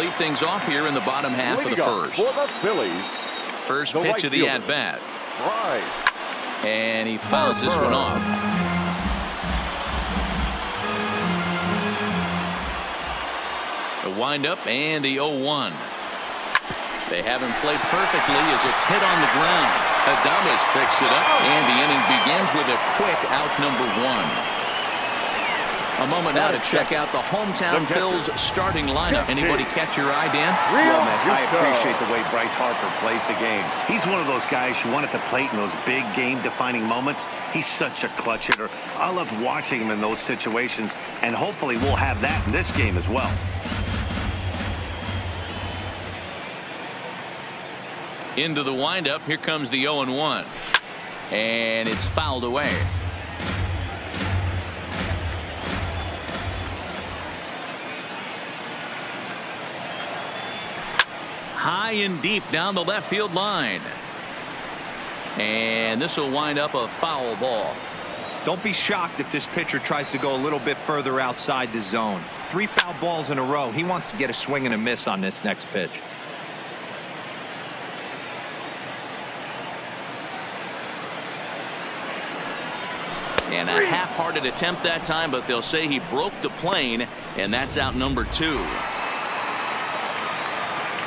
lead things off here in the bottom half of the first. For the Phillies, First the pitch right of the fielder, at-bat. Bryce And he fouls this one off. The windup and the 0-1. They haven't played perfectly as it's hit on the ground. Adames picks it up, and the inning begins with a quick out number 1. A moment now to check out the hometown Phils starting lineup. Anybody catch your eye, Dan? Well, man, I appreciate the way Bryce Harper plays the game. He's one of those guys you want at the plate in those big game-defining moments. He's such a clutch hitter. I love watching him in those situations, and hopefully we'll have that in this game as well. Into the windup. Here comes the 0-1. And it's fouled away. High and deep down the left field line. And this will wind up a foul ball. Don't be shocked if this pitcher tries to go a little bit further outside the zone. 3 foul balls in a row. He wants to get a swing and a miss on this next pitch. And a half-hearted attempt that time, but they'll say he broke the plane, and that's out number 2.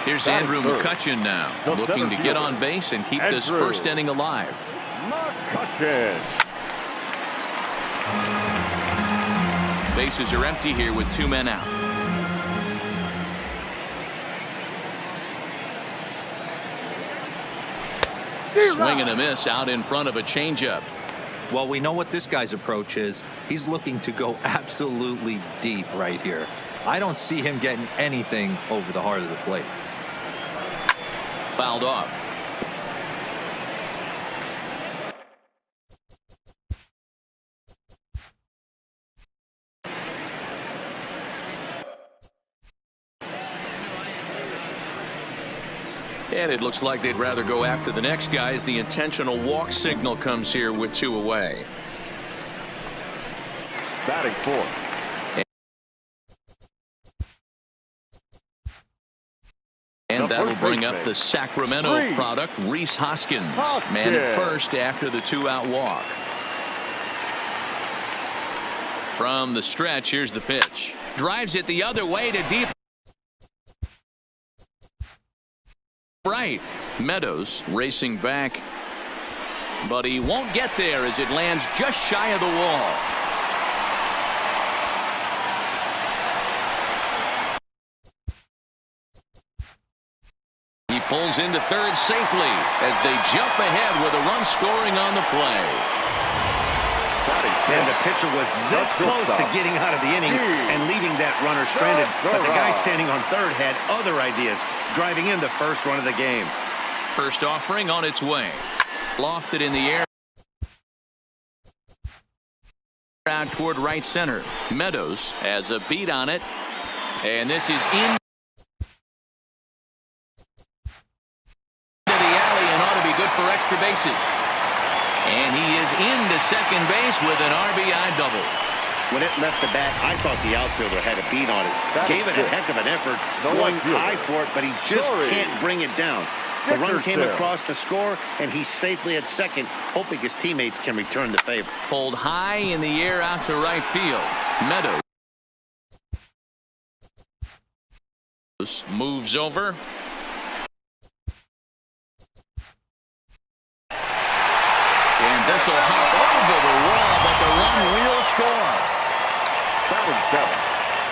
Here's Andrew McCutchen now, looking to get on base and keep this first inning alive. McCutchen. Bases are empty here with 2 men out. Swing and a miss out in front of a changeup. Well, we know what this guy's approach is. He's looking to go absolutely deep right here. I don't see him getting anything over the heart of the plate. Fouled off. And it looks like they'd rather go after the next guy as the intentional walk signal comes here with 2 away. Batting fourth. And that'll bring up the Sacramento product, Rhys Hoskins. Man at first after the 2-out walk. From the stretch, here's the pitch. Drives it the other way to deep right. Meadows racing back, but he won't get there as it lands just shy of the wall. He pulls into third safely as they jump ahead with a run scoring on the play. And the pitcher was this close to getting out of the inning and leaving that runner stranded, but the guy standing on third had other ideas, driving in the first run of the game. First offering on its way. Lofted in the air. Out toward right center. Meadows has a beat on it. And this is in the alley and ought to be good for extra bases. And he is into second base with an RBI double. When it left the bat, I thought the outfielder had a beat on it. Gave it a heck of an effort, going high for it, but he just can't bring it down. The run came across to score, and he's safely at second, hoping his teammates can return the favor. Pulled high in the air out to right field. Meadows moves over. And this will hop over the wall, but the run will score.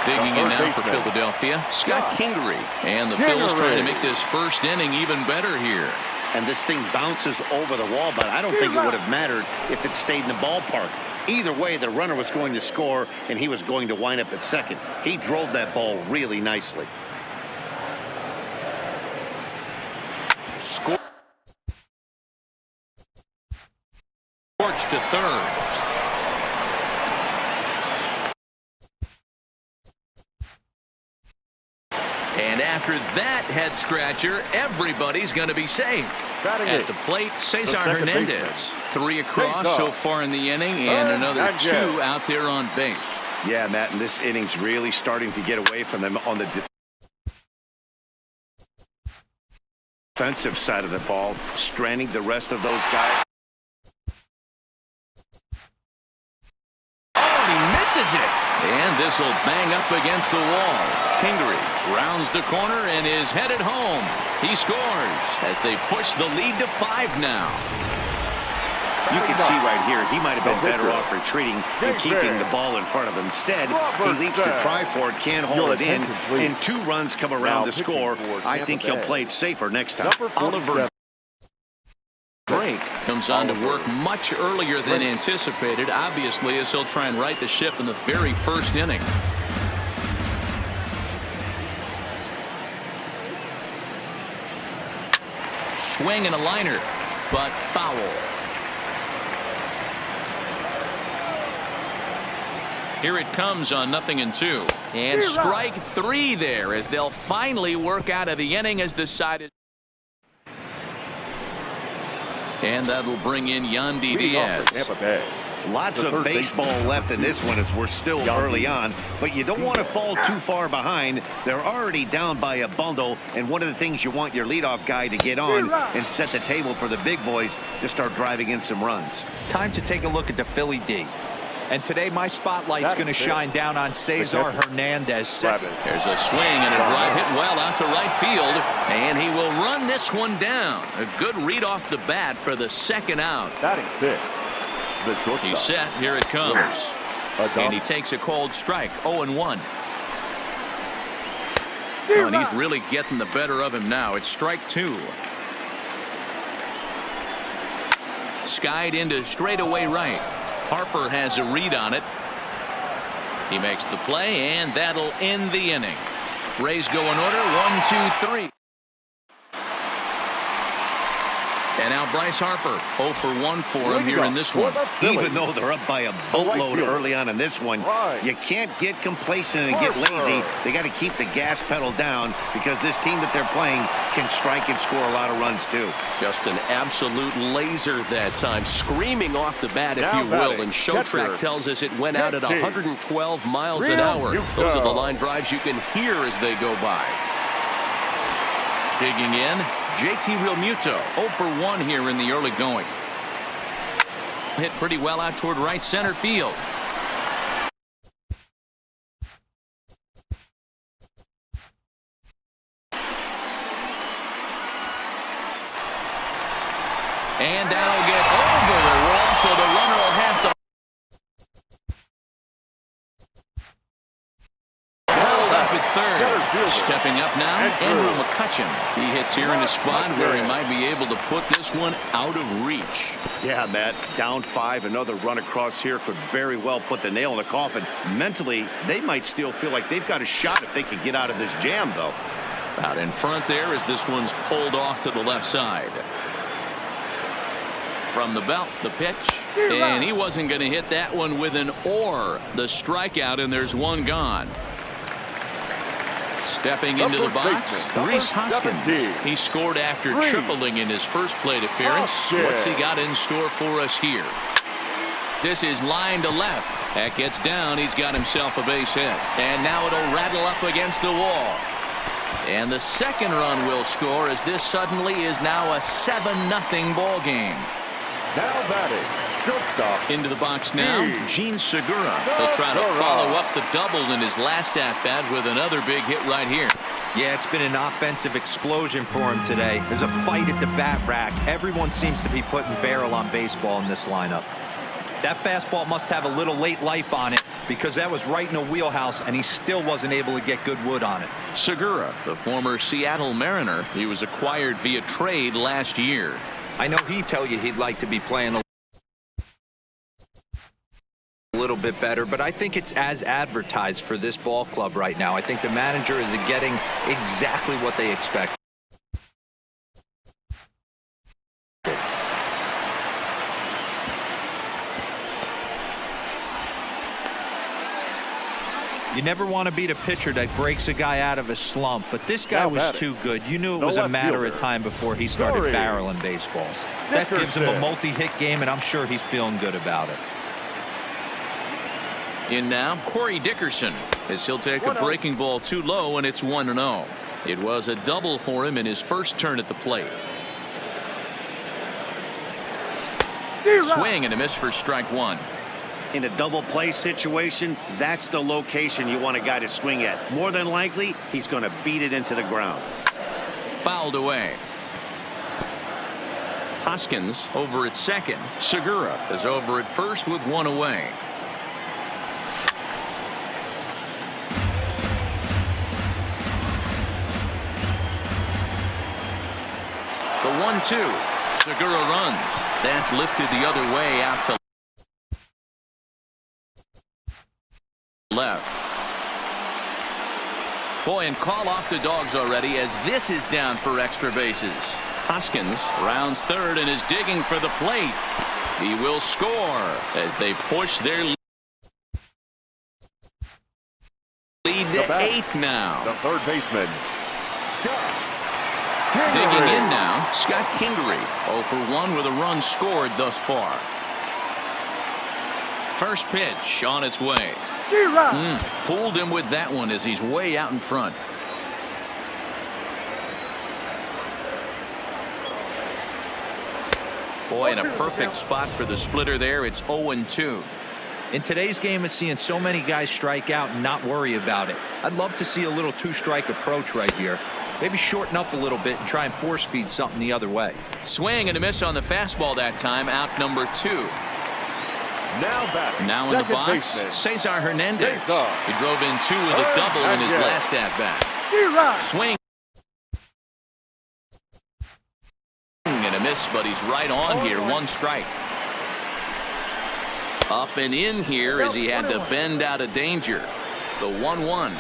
Digging in now for Philadelphia, Scott Kingery. And the Phils trying to make this first inning even better here. And this thing bounces over the wall, but I don't think it would have mattered if it stayed in the ballpark. Either way, the runner was going to score, and he was going to wind up at second. He drove that ball really nicely. Scorch to third. And after that head scratcher, everybody's going to be safe. At the plate, Cesar Hernandez. 3 across so far in the inning, and another 2 out there on base. Yeah, Matt, and this inning's really starting to get away from them on the Offensive side of the ball, stranding the rest of those guys. Oh, he misses it. And this will bang up against the wall. Kingery rounds the corner and is headed home. He scores as they push the lead to 5 now. You can see right here, he might have been better off retreating and keeping the ball in front of him. Instead, he leaps to try for it, can't hold it in, and 2 runs come around to score. I think he'll play it safer next time. Oliver Drake comes on to work much earlier than anticipated, obviously, as he'll try and right the ship in the very first inning. Swing and a liner, but foul. Here it comes on 0-2. And strike 3 there as they'll finally work out of the inning as the side is. And that'll bring in Yandy Diaz. Lots of baseball left in this one as we're still early on, but you don't want to fall too far behind. They're already down by a bundle, and one of the things you want your leadoff guy to get on and set the table for the big boys to start driving in some runs. Time to take a look at the Philly D. And today my spotlight's going to shine down on Cesar Hernandez. There's a swing and a drive hit well out to right field, and he will run this one down. A good read off the bat for the second out. He's set. Here it comes. And he takes a cold strike. 0-1. And he's really getting the better of him now. It's strike 2. Skied into straightaway right. Harper has a read on it. He makes the play, and that'll end the inning. Rays go in order. 1, 2, 3. And now Bryce Harper, 0 for 1 for him here in this one. Even though they're up by a boatload early on in this one, you can't get complacent and get lazy. They got to keep the gas pedal down because this team that they're playing can strike and score a lot of runs too. Just an absolute laser that time, screaming off the bat, if you will. And Showtrack tells us it went out at 112 miles an hour. Those are the line drives you can hear as they go by. Digging in, JT Realmuto, 0 for 1 here in the early going. Hit pretty well out toward right center field. And that'll get over the wall, so the runner will have to hold up at third. Stepping up now, Andrew McCutchen. He hits here in a spot where he might be able to put this one out of reach. Yeah, Matt, down 5, another run across here could very well put the nail in the coffin. Mentally, they might still feel like they've got a shot if they could get out of this jam, though. Out in front there as this one's pulled off to the left side. From the belt, the pitch, and he wasn't going to hit that one with an or. The strikeout, and there's one gone. Stepping into the box, Rhys Hoskins. He scored after tripling in his first plate appearance. What's he got in store for us here? This is line to left. That gets down. He's got himself a base hit. And now it'll rattle up against the wall. And the second run will score as this suddenly is now a 7-0 ball game. Now batting, shortstop. Into the box now, Jean Segura. He'll try to follow up the double in his last at-bat with another big hit right here. Yeah, it's been an offensive explosion for him today. There's a fight at the bat rack. Everyone seems to be putting barrel on baseball in this lineup. That fastball must have a little late life on it because that was right in a wheelhouse, and he still wasn't able to get good wood on it. Segura, the former Seattle Mariner, he was acquired via trade last year. I know he'd tell you he'd like to be playing a little bit better, but I think it's as advertised for this ball club right now. I think the manager is getting exactly what they expect. You never want to beat a pitcher that breaks a guy out of a slump, but this guy was too good. You knew it was a matter of time before he started barreling baseballs. That gives him a multi-hit game, and I'm sure he's feeling good about it. In now, Corey Dickerson, as he'll take a breaking ball too low, and it's 1-0. It was a double for him in his first turn at the plate. Swing and a miss for strike one. In a double play situation, that's the location you want a guy to swing at. More than likely, he's going to beat it into the ground. Fouled away. Hoskins over at second. Segura is over at first with one away. The 1-2. Segura runs. That's lifted the other way out to left. Boy, and call off the Dogs already as this is down for extra bases. Hoskins rounds third and is digging for the plate. He will score as they push their lead to 8 now. The third baseman, Scott Kingery. Digging in now, Scott Kingery, 0 for 1 with a run scored thus far. First pitch on its way. Fooled him with that one as he's way out in front. Boy, in a perfect spot for the splitter there. It's 0-2. In today's game, it's seeing so many guys strike out and not worry about it. I'd love to see a little two-strike approach right here. Maybe shorten up a little bit and try and force feed something the other way. Swing and a miss on the fastball that time. Out number 2. Now in the box, Cesar Hernandez. He drove in 2 with a double in his last at-bat. Swing and a miss, but he's right on here. 1 strike. Up and in here as he had to bend out of danger. The 1-1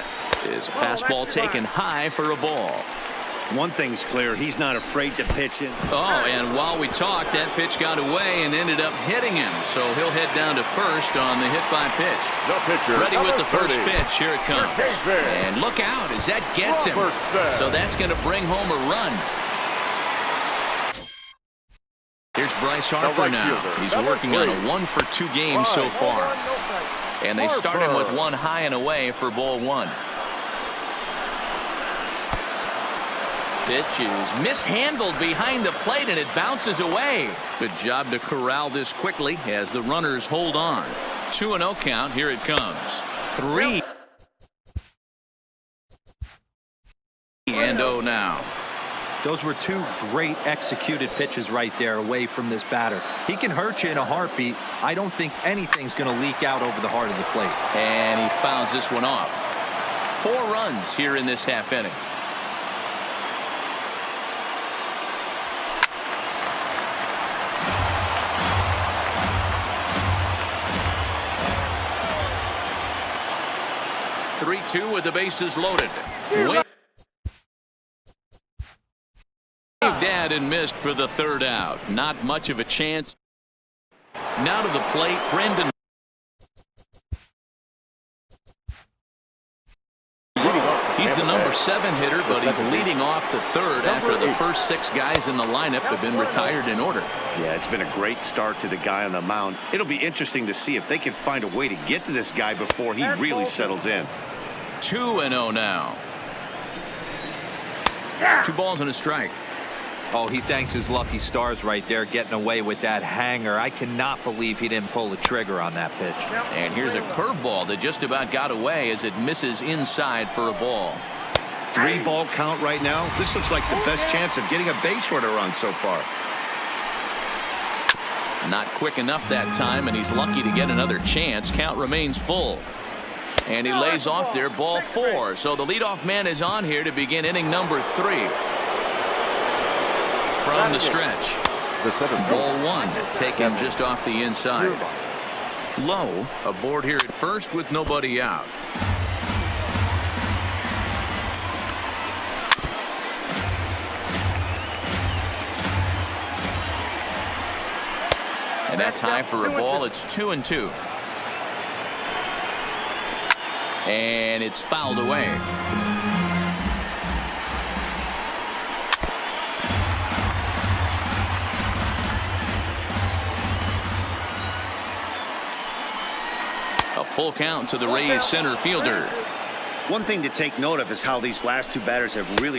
is a fastball taken high for a ball. One thing's clear, he's not afraid to pitch it. Oh, and while we talked, that pitch got away and ended up hitting him. So he'll head down to first on the hit by pitch. The pitcher, ready with the first pitch. Here it comes. And look out as that gets him. So that's going to bring home a run. Here's Bryce Harper now. He's working on a 1 for 2 game so far. And they start him with 1 high and away for ball 1. Pitch is mishandled behind the plate and it bounces away. Good job to corral this quickly as the runners hold on. 2-0 count. Here it comes. 3-0 now. Those were 2 great executed pitches right there away from this batter. He can hurt you in a heartbeat. I don't think anything's going to leak out over the heart of the plate. And he fouls this one off. 4 runs here in this half inning. Three-2 with the bases loaded. Waved at and missed for the 3rd out. Not much of a chance. Now to the plate, Brendan. He's the number 7 hitter, but he's leading off the 3rd after the first 6 guys in the lineup have been retired in order. Yeah, it's been a great start to the guy on the mound. It'll be interesting to see if they can find a way to get to this guy before he really settles in. 2-0 now. 2 balls and a strike. Oh, he thanks his lucky stars right there getting away with that hanger. I cannot believe he didn't pull the trigger on that pitch. And here's a curveball that just about got away as it misses inside for a ball. 3-ball count right now. This looks like the best chance of getting a base runner run so far. Not quick enough that time, and he's lucky to get another chance. Count remains full. And he lays off there, ball 4. So the leadoff man is on here to begin inning number 3. From the stretch. Ball 1 taken just off the inside. Lowe aboard here at first with nobody out. And that's high for a ball. It's 2-2. And it's fouled away. A full count to the Rays center fielder. One thing to take note of is how these last two batters have really